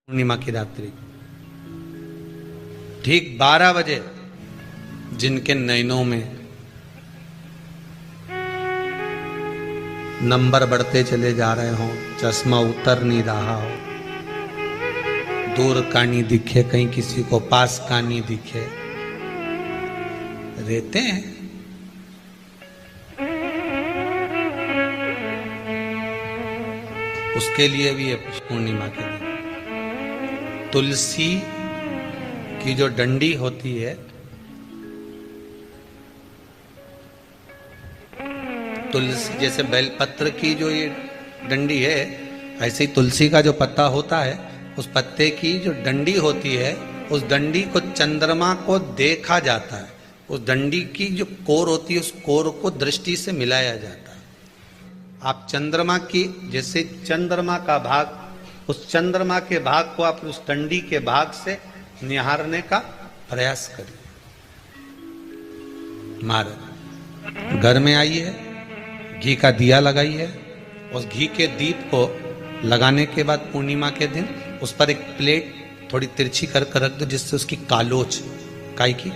पूर्णिमा की रात्रि ठीक 12 बजे जिनके नयनों में नंबर बढ़ते चले जा रहे हो, चश्मा उतर नहीं रहा हो, दूर का नहीं दिखे, कहीं किसी को पास का नहीं दिखे, रहते हैं। उसके लिए भी है पूर्णिमा के दिन तुलसी की जो डंडी होती है, तुलसी जैसे बेलपत्र की जो ये डंडी है, ऐसे ही तुलसी का जो पत्ता होता है, उस पत्ते की जो डंडी होती है, उस डंडी को चंद्रमा को देखा जाता है। उस डंडी की जो कोर होती है, उस कोर को दृष्टि से मिलाया जाता है। आप चंद्रमा की, जैसे चंद्रमा का भाग, उस चंद्रमा के भाग को आप उस डंडी के भाग से निहारने का प्रयास करिए। महाराज घर में आइए, घी का दिया लगाइए, उस घी के दीप को लगाने के बाद पूर्णिमा के दिन उस पर एक प्लेट थोड़ी तिरछी कर रख दो, जिससे उसकी कालोच काई की,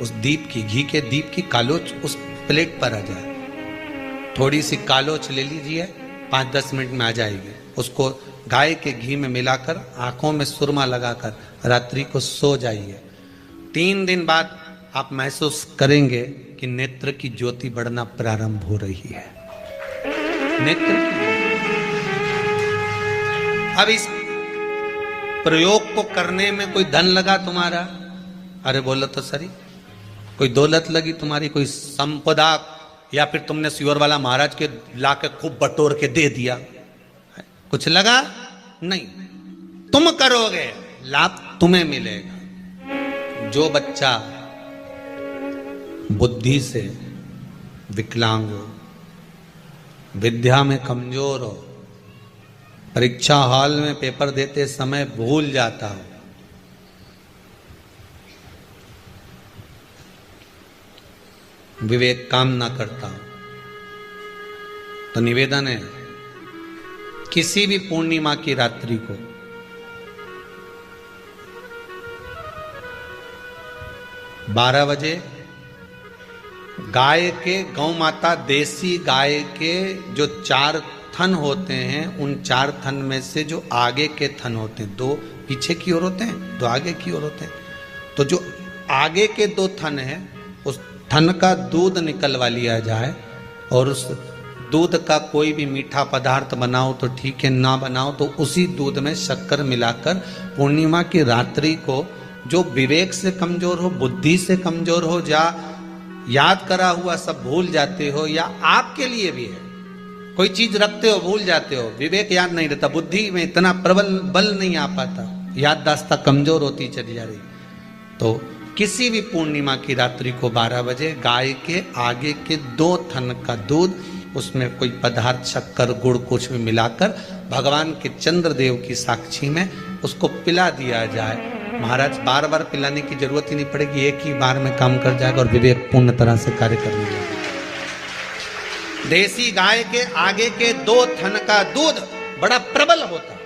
उस दीप की, घी के दीप की कालोच उस प्लेट पर आ जाए। थोड़ी सी कालोच ले लीजिए, 5-10 मिनट में आ जाएगी। उसको गाय के घी में मिलाकर आंखों में सुरमा लगाकर रात्रि को सो जाइए। 3 दिन बाद आप महसूस करेंगे कि नेत्र की ज्योति बढ़ना प्रारंभ हो रही है। नेत्र अब इस प्रयोग को करने में कोई धन लगा तुम्हारा? अरे बोलो तो सही। कोई दौलत लगी तुम्हारी, कोई संपदा, या फिर तुमने सियोर वाला महाराज के लाके खूब बटोर के दे दिया, कुछ लगा? नहीं। तुम करोगे, लाभ तुम्हें मिलेगा। जो बच्चा बुद्धि से विकलांग हो, विद्या में कमजोर हो, परीक्षा हॉल में पेपर देते समय भूल जाता हो, विवेक काम ना करता हो, तो निवेदन है किसी भी पूर्णिमा की रात्रि को बारह बजे गाय के, गौ माता देसी गाय के जो 4 थन होते हैं, उन 4 थन में से जो आगे के थन होते हैं, 2 पीछे की ओर होते हैं, 2 आगे की ओर होते हैं, तो जो आगे के 2 थन है, उस थन का दूध निकलवा लिया जाए और उस दूध का कोई भी मीठा पदार्थ बनाओ तो ठीक है, ना बनाओ तो उसी दूध में शक्कर मिलाकर पूर्णिमा की रात्रि को, जो विवेक से कमजोर हो, बुद्धि से कमजोर हो, या याद करा हुआ सब भूल जाते हो, या आपके लिए भी है कोई चीज रखते हो भूल जाते हो, विवेक याद नहीं रहता, बुद्धि में इतना प्रबल बल नहीं आ पाता, याददाश्त कमजोर होती चली जा रही, तो किसी भी पूर्णिमा की रात्रि को 12 बजे गाय के आगे के 2 थन का दूध, उसमें कोई पदार्थ, शक्कर, गुड़ कुछ भी मिलाकर भगवान के चंद्रदेव की साक्षी में उसको पिला दिया जाए। महाराज बार बार पिलाने की जरूरत ही नहीं पड़ेगी, एक ही बार में काम कर जाएगा और विवेक पूर्ण तरह से कार्य करने लगेगा। देसी गाय के आगे के 2 थन का दूध बड़ा प्रबल होता है।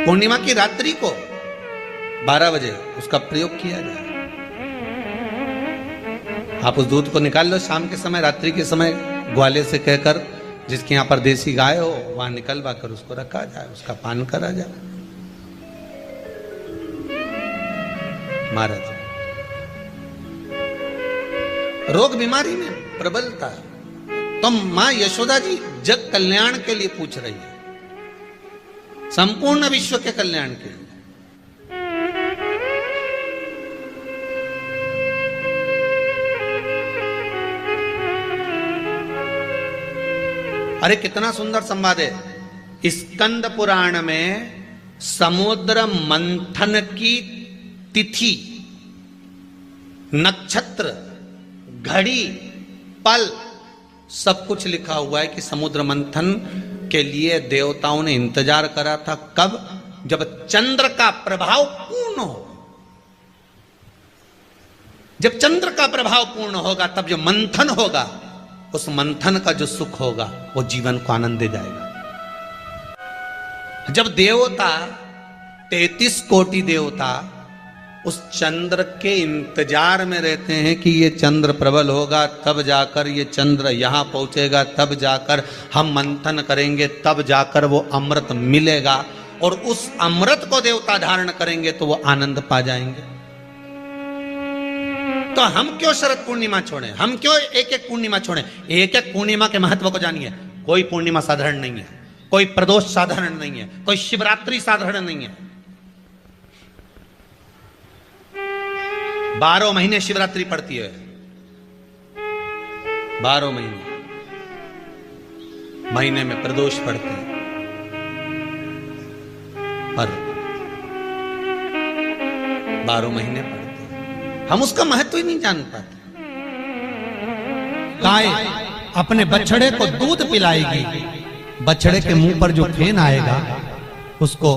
पूर्णिमा की रात्रि को 12 बजे उसका प्रयोग किया जाए। आप उस दूध को निकाल लो शाम के समय, रात्रि के समय ग्वाले से कहकर, जिसके यहाँ पर देसी गाय हो, वहां निकलवा कर उसको रखा जाए, उसका पान करा जाए। महाराज रोग बीमारी में प्रबलता है, तो मां यशोदा जी जग कल्याण के लिए पूछ रही है, संपूर्ण विश्व के कल्याण के लिए। अरे कितना सुंदर संवाद है। स्कंद पुराण में समुद्र मंथन की तिथि, नक्षत्र, घड़ी, पल सब कुछ लिखा हुआ है कि समुद्र मंथन के लिए देवताओं ने इंतजार करा था। कब? जब चंद्र का प्रभाव पूर्ण हो। जब चंद्र का प्रभाव पूर्ण होगा तब जो मंथन होगा, उस मंथन का जो सुख होगा वो जीवन को आनंद दे जाएगा। जब देवता 33 कोटि देवता उस चंद्र के इंतजार में रहते हैं कि ये चंद्र प्रबल होगा, तब जाकर ये चंद्र यहां पहुंचेगा, तब जाकर हम मंथन करेंगे, तब जाकर वो अमृत मिलेगा, और उस अमृत को देवता धारण करेंगे तो वो आनंद पा जाएंगे। तो हम क्यों शरद पूर्णिमा छोड़ें? हम क्यों एक एक पूर्णिमा छोड़ें? एक एक पूर्णिमा के महत्व को जानिए। कोई पूर्णिमा साधारण नहीं है, कोई प्रदोष साधारण नहीं है, कोई शिवरात्रि साधारण नहीं है। 12 महीने शिवरात्रि पड़ती है, 12 महीने में प्रदोष पड़ते हैं, और 12 महीने पड़ते हैं। हम उसका महत्व ही नहीं जान पाते। गाय अपने बछड़े को दूध पिलाएगी, बछड़े के मुंह पर जो फेन आएगा उसको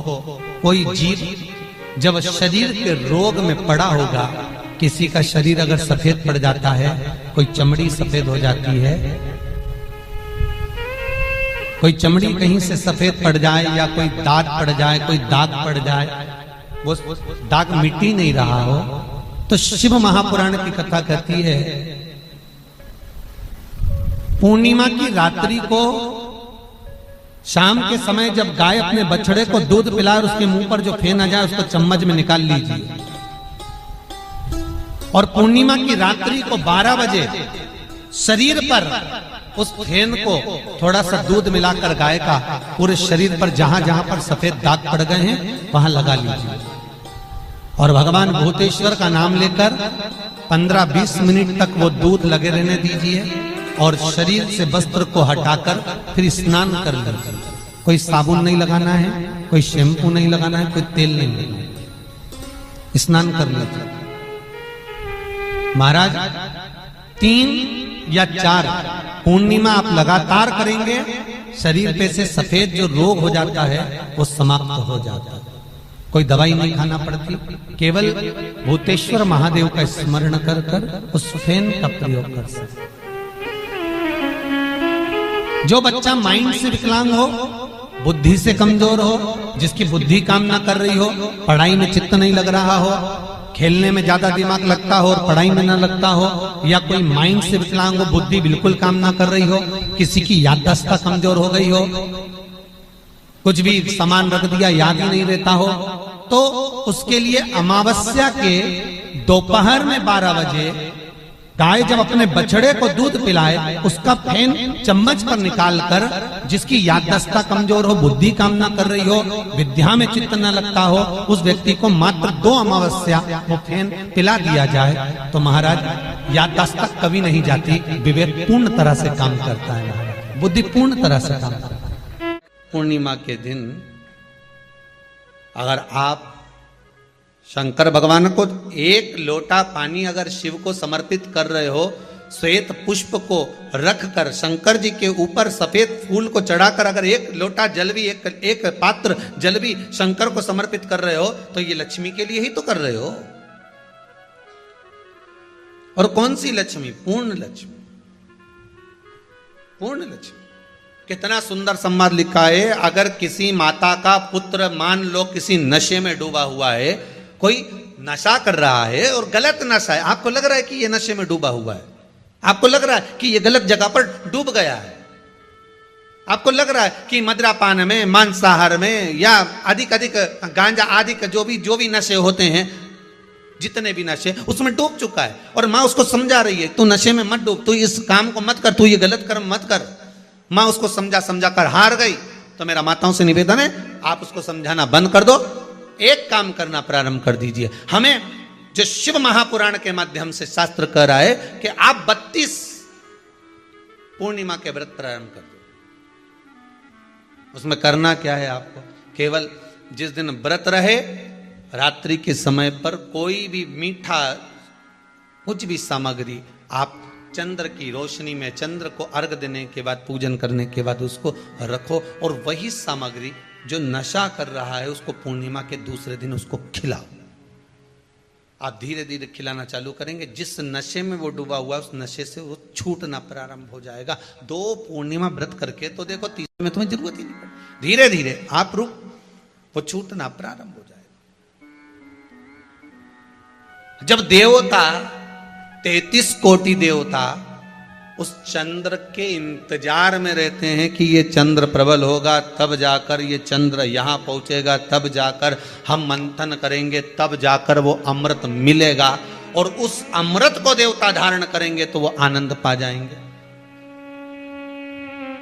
कोई जीव जब शरीर के रोग में पड़ा होगा, किसी का शरीर अगर सफेद पड़ जाता है, कोई चमड़ी सफेद हो जाती है, कोई चमड़ी कहीं से सफेद पड़ जाए या कोई दाग पड़ जाए, कोई दाग पड़ जाए, वो दाग मिट्टी नहीं रहा हो, तो शिव महापुराण की कथा कहती है पूर्णिमा की रात्रि को शाम के समय जब गाय अपने बछड़े को दूध पिलाए और उसके मुंह पर जो फेन आ जाए उसको चम्मच में निकाल लीजिए, और पूर्णिमा की रात्रि को 12 बजे शरीर पर उस फेन को थोड़ा सा दूध मिलाकर गाय का पूरे शरीर पर जहां जहां पर सफेद दाग पड़ गए हैं वहां लगा लीजिए, और भगवान भूतेश्वर का नाम लेकर 15-20 मिनट तक वो दूध लगे रहने दीजिए, और शरीर से वस्त्र को हटाकर फिर स्नान कर लीजिए। कोई साबुन नहीं लगाना है, कोई शैम्पू नहीं लगाना है, कोई तेल नहीं लगाना है, स्नान कर लीजिए। महाराज 3 या 4 पूर्णिमा आप लगातार करेंगे, शरीर पे से सफेद जो रोग हो जाता है वो समाप्त हो जाता है। कोई दवाई नहीं खाना पड़ती, केवल भूतेश्वर महादेव का स्मरण कर कर उस फेन का प्रयोग कर सकते। जो बच्चा माइंड से विकलांग हो, बुद्धि से कमजोर हो, जिसकी बुद्धि काम ना कर रही हो, पढ़ाई में चित्त नहीं लग रहा हो, खेलने में ज्यादा दिमाग लगता हो और पढ़ाई में ना लगता हो, या कोई माइंड से विकलांग हो, बुद्धि बिल्कुल काम ना कर रही हो, किसी की याददाश्त कमजोर हो गई हो, कुछ भी सामान रख दिया याद ही नहीं रहता हो, तो उसके लिए अमावस्या के दोपहर में 12 बजे गाय जब अपने बछड़े को दूध पिलाए, उसका फेन चम्मच पर निकालकर, जिसकी याददाश्त कमजोर हो, बुद्धि काम ना कर रही हो, विद्या में चित्त न लगता हो, उस व्यक्ति को मात्र 2 अमावस्या वो फेन पिला दिया जाए तो महाराज याददाश्त कभी नहीं जाती, विवेक पूर्ण तरह से काम करता है, बुद्धि पूर्ण तरह से काम करता है। पूर्णिमा के दिन अगर आप शंकर भगवान को 1 लोटा पानी अगर शिव को समर्पित कर रहे हो, श्वेत पुष्प को रखकर शंकर जी के ऊपर सफेद फूल को चढ़ाकर अगर 1 लोटा जल भी, एक पात्र जल भी शंकर को समर्पित कर रहे हो, तो ये लक्ष्मी के लिए ही तो कर रहे हो। और कौन सी लक्ष्मी? पूर्ण लक्ष्मी, पूर्ण लक्ष्मी। कितना सुंदर संवाद लिखा है। अगर किसी माता का पुत्र मान लो किसी नशे में डूबा हुआ है, कोई नशा कर रहा है और गलत नशा है, आपको लग रहा है कि ये नशे में डूबा हुआ है, आपको लग रहा है कि ये गलत जगह पर डूब गया है, आपको लग रहा है कि मदिरापान में, मांसाहार में, या अधिक गांजा आदि का जो भी नशे होते हैं, जितने भी नशे, उसमें डूब चुका है, और माँ उसको समझा रही है तू नशे में मत डूब, तू इस काम को मत कर, तू ये गलत कर्म मत कर। माँ उसको समझा कर हार गई। तो मेरा माताओं से निवेदन है, आप उसको समझाना बंद कर दो, एक काम करना प्रारंभ कर दीजिए। हमें जो शिव महापुराण के माध्यम से शास्त्र कह रहा है कि आप 32 पूर्णिमा के व्रत प्रारंभ कर दो। उसमें करना क्या है आपको? केवल जिस दिन व्रत रहे, रात्रि के समय पर कोई भी मीठा, कुछ भी सामग्री आप चंद्र की रोशनी में, चंद्र को अर्घ देने के बाद, पूजन करने के बाद उसको रखो, और वही सामग्री जो नशा कर रहा है उसको पूर्णिमा के दूसरे दिन उसको खिलाओ। आप धीरे धीरे खिलाना चालू करेंगे, जिस नशे में वो डूबा हुआ उस नशे से वो छूटना प्रारंभ हो जाएगा। 2 पूर्णिमा व्रत करके तो देखो, तीसरे में तुम्हें जरूरत ही नहीं पड़ेगी। धीरे धीरे आप रुक, वो छूटना प्रारंभ हो जाएगा। जब देवता 33 कोटि देवता उस चंद्र के इंतजार में रहते हैं कि ये चंद्र प्रबल होगा, तब जाकर ये चंद्र यहां पहुंचेगा, तब जाकर हम मंथन करेंगे, तब जाकर वो अमृत मिलेगा, और उस अमृत को देवता धारण करेंगे तो वो आनंद पा जाएंगे।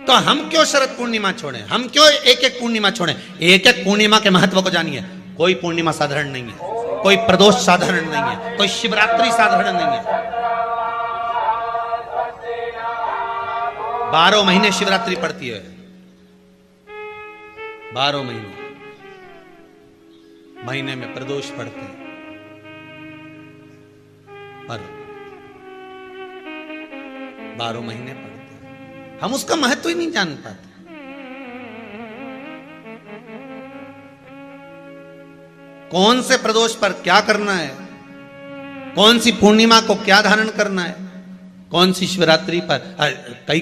तो हम क्यों शरद पूर्णिमा छोड़ें? हम क्यों एक एक पूर्णिमा छोड़ें? एक एक पूर्णिमा के महत्व को जानिए। कोई पूर्णिमा साधारण नहीं है, कोई प्रदोष साधारण नहीं है, कोई शिवरात्रि साधारण नहीं है। 12 महीने शिवरात्रि पड़ती है, 12 महीने में प्रदोष पड़ते हैं, पर 12 महीने पड़ते हैं, हम उसका महत्व ही नहीं जान पाते। कौन से प्रदोष पर क्या करना है, कौन सी पूर्णिमा को क्या धारण करना है, कौन सी शिवरात्रि पर।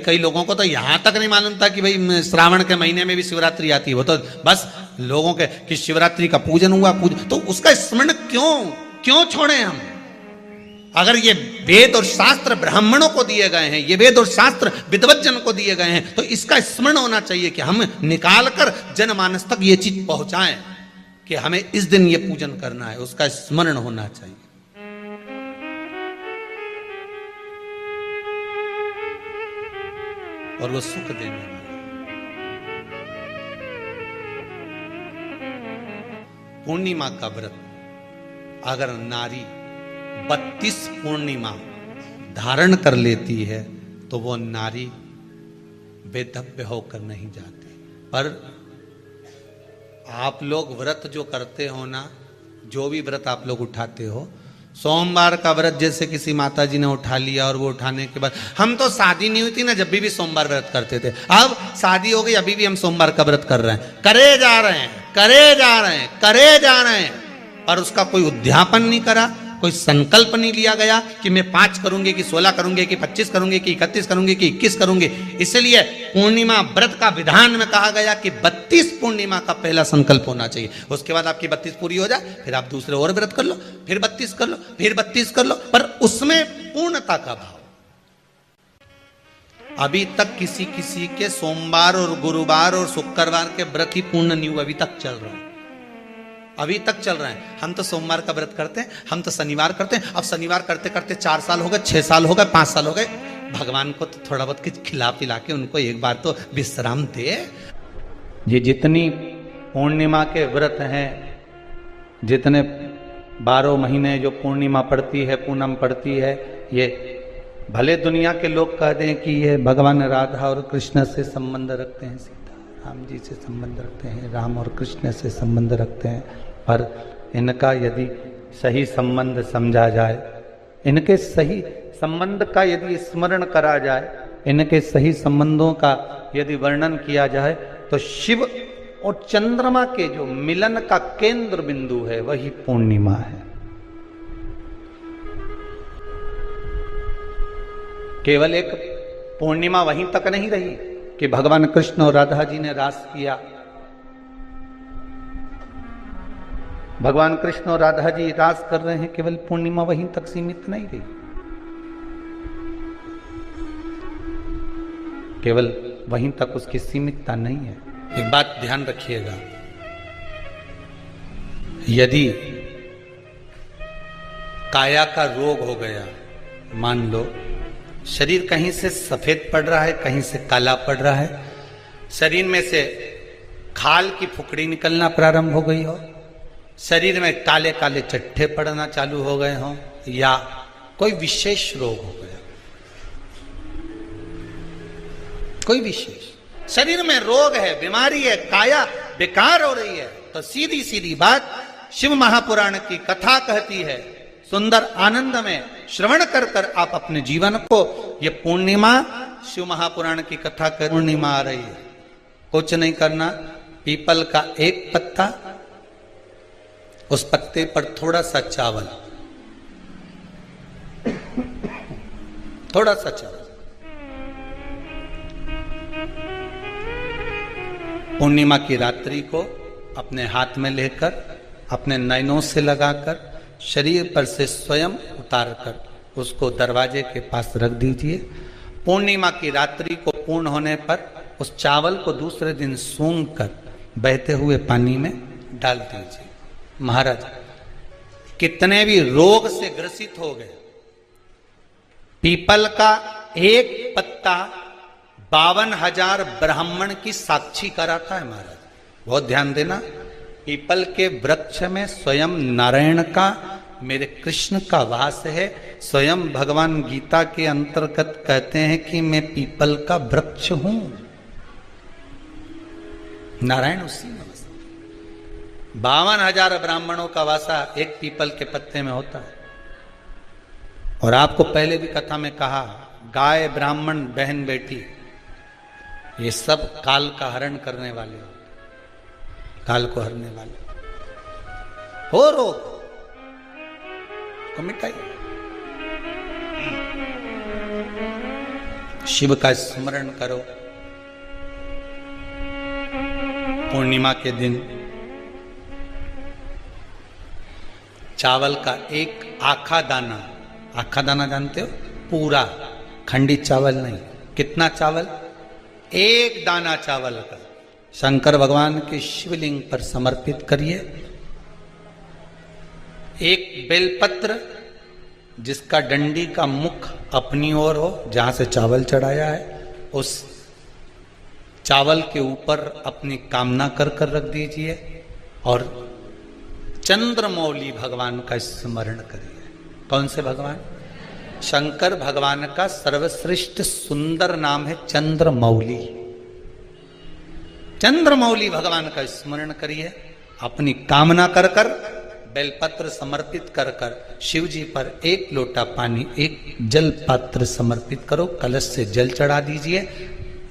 कई लोगों को तो यहां तक नहीं मालूम था कि भाई श्रावण के महीने में भी शिवरात्रि आती है। वो तो बस लोगों के कि शिवरात्रि का पूजन हुआ, तो उसका स्मरण क्यों छोड़े हम? अगर ये वेद और शास्त्र ब्राह्मणों को दिए गए हैं, ये वेद और शास्त्र विद्वज्जन को दिए गए हैं, तो इसका स्मरण होना चाहिए कि हम निकाल कर जनमानस तक ये चीज पहुंचाएं कि हमें इस दिन ये पूजन करना है, उसका स्मरण होना चाहिए। और वो सुख देने वाला। पूर्णिमा का व्रत अगर नारी 32 पूर्णिमा धारण कर लेती है तो वो नारी बेधव्य होकर नहीं जाती। पर आप लोग व्रत जो करते हो ना, जो भी व्रत आप लोग उठाते हो, सोमवार का व्रत जैसे किसी माता जी ने उठा लिया और वो उठाने के बाद, हम तो शादी नहीं हुई थी ना जब भी सोमवार व्रत करते थे, अब शादी हो गई अभी भी हम सोमवार का व्रत कर रहे हैं, करे जा रहे हैं, और उसका कोई उद्यापन नहीं करा, कोई संकल्प नहीं लिया गया कि मैं 5 करूंगी कि 16 करूंगी कि 25 करूंगी कि 31 करूंगी कि 21 करूंगी। इसलिए पूर्णिमा व्रत का विधान में कहा गया कि 32 पूर्णिमा का पहला संकल्प होना चाहिए। उसके बाद आपकी 32 पूरी हो जाए, फिर आप दूसरे और व्रत कर लो, फिर 32 कर लो, फिर 32 कर लो, पर उसमें पूर्णता का भाव। अभी तक किसी के सोमवार और गुरुवार और शुक्रवार के व्रत ही पूर्ण नहीं हुआ, अभी तक चल रहा है, अभी तक चल रहा है। हम तो सोमवार का व्रत करते हैं, हम तो शनिवार करते हैं, अब शनिवार करते करते 4 साल हो गए, 6 साल हो गए, 5 साल हो गए। भगवान को तो थोड़ा बहुत कुछ खिला पिला के उनको एक बार तो विश्राम दे। ये जितनी पूर्णिमा के व्रत हैं, जितने 12 महीने जो पूर्णिमा पड़ती है, पूनम पड़ती है, ये भले दुनिया के लोग कह दें कि ये भगवान राधा और कृष्ण से संबंध रखते हैं, सीता राम जी से संबंध रखते हैं, राम और कृष्ण से संबंध रखते हैं, पर इनका यदि सही संबंध समझा जाए, इनके सही संबंध का यदि स्मरण करा जाए, इनके सही संबंधों का यदि वर्णन किया जाए, तो शिव और चंद्रमा के जो मिलन का केंद्र बिंदु है वही पूर्णिमा है। केवल एक पूर्णिमा वहीं तक नहीं रही कि भगवान कृष्ण और राधा जी ने रास किया। भगवान कृष्ण और राधा जी रास कर रहे हैं, केवल पूर्णिमा वहीं तक सीमित नहीं रही। केवल वहीं तक उसकी सीमितता नहीं है। एक बात ध्यान रखिएगा, यदि काया का रोग हो गया, मान लो शरीर कहीं से सफेद पड़ रहा है, कहीं से काला पड़ रहा है, शरीर में से खाल की फुकड़ी निकलना प्रारंभ हो गई हो, शरीर में काले काले चट्टे पड़ना चालू हो गए हों, या कोई विशेष रोग हो गया, कोई विशेष शरीर में रोग है, बीमारी है, काया बेकार हो रही है, तो सीधी सीधी बात शिव महापुराण की कथा कहती है, सुंदर आनंद में श्रवण कर कर आप अपने जीवन को, ये पूर्णिमा शिव महापुराण की कथा कर, पूर्णिमा आ रही है, कुछ नहीं करना, पीपल का एक पत्ता, उस पत्ते पर थोड़ा सा चावल, थोड़ा सा चावल। पूर्णिमा की रात्रि को अपने हाथ में लेकर, अपने नयनों से लगाकर, शरीर पर से स्वयं उतारकर उसको दरवाजे के पास रख दीजिए। पूर्णिमा की रात्रि को पूर्ण होने पर उस चावल को दूसरे दिन सूंघ कर बहते हुए पानी में डाल दीजिए। महाराज, कितने भी रोग से ग्रसित हो गए, पीपल का एक पत्ता 52,000 ब्राह्मण की साक्षी कराता है। महाराज बहुत ध्यान देना, पीपल के वृक्ष में स्वयं नारायण का, मेरे कृष्ण का वास है। स्वयं भगवान गीता के अंतर्गत कहते हैं कि मैं पीपल का वृक्ष हूं, नारायण उसी में बसते। 52,000 ब्राह्मणों का वासा एक पीपल के पत्ते में होता है। और आपको पहले भी कथा में कहा, गाय, ब्राह्मण, बहन, बेटी, ये सब काल का हरण करने वाले हो, काल को हरने वाले हो। रोग को मिटाइए, शिव का स्मरण करो। पूर्णिमा के दिन चावल का एक आखा दाना, आखा दाना जानते हो, पूरा खंडित चावल नहीं, कितना चावल, एक दाना चावल का शंकर भगवान के शिवलिंग पर समर्पित करिए। एक बेलपत्र जिसका डंडी का मुख अपनी ओर हो, जहां से चावल चढ़ाया है, उस चावल के ऊपर अपनी कामना कर कर रख दीजिए और चंद्रमौली भगवान का स्मरण करिए। कौन से भगवान? शंकर भगवान का सर्वश्रेष्ठ सुंदर नाम है चंद्रमौली। चंद्रमौली भगवान का स्मरण करिए, अपनी कामना कर कर बेलपत्र समर्पित कर कर शिव जी पर एक लोटा पानी, एक जल पात्र समर्पित करो, कलश से जल चढ़ा दीजिए,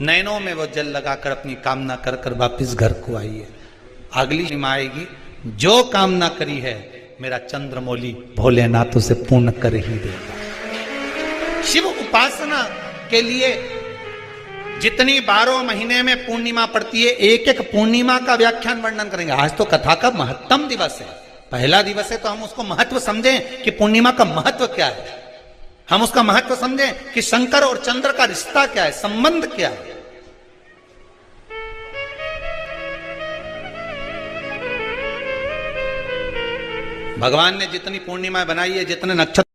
नैनों में वो जल लगाकर अपनी कामना कर कर वापिस घर को आइए। अगली निमा आएगी, जो कामना करी है मेरा चंद्रमौली भोलेनाथ उसे पूर्ण कर ही देगा। शिव उपासना के लिए जितनी 12 महीने में पूर्णिमा पड़ती है, एक एक पूर्णिमा का व्याख्यान वर्णन करेंगे। आज तो कथा का महत्तम दिवस है, पहला दिवस है, तो हम उसको महत्व समझें कि पूर्णिमा का महत्व क्या है, हम उसका महत्व समझें कि शंकर और चंद्र का रिश्ता क्या है, संबंध क्या है। भगवान ने जितनी पूर्णिमा बनाई है, जितने नक्षत्र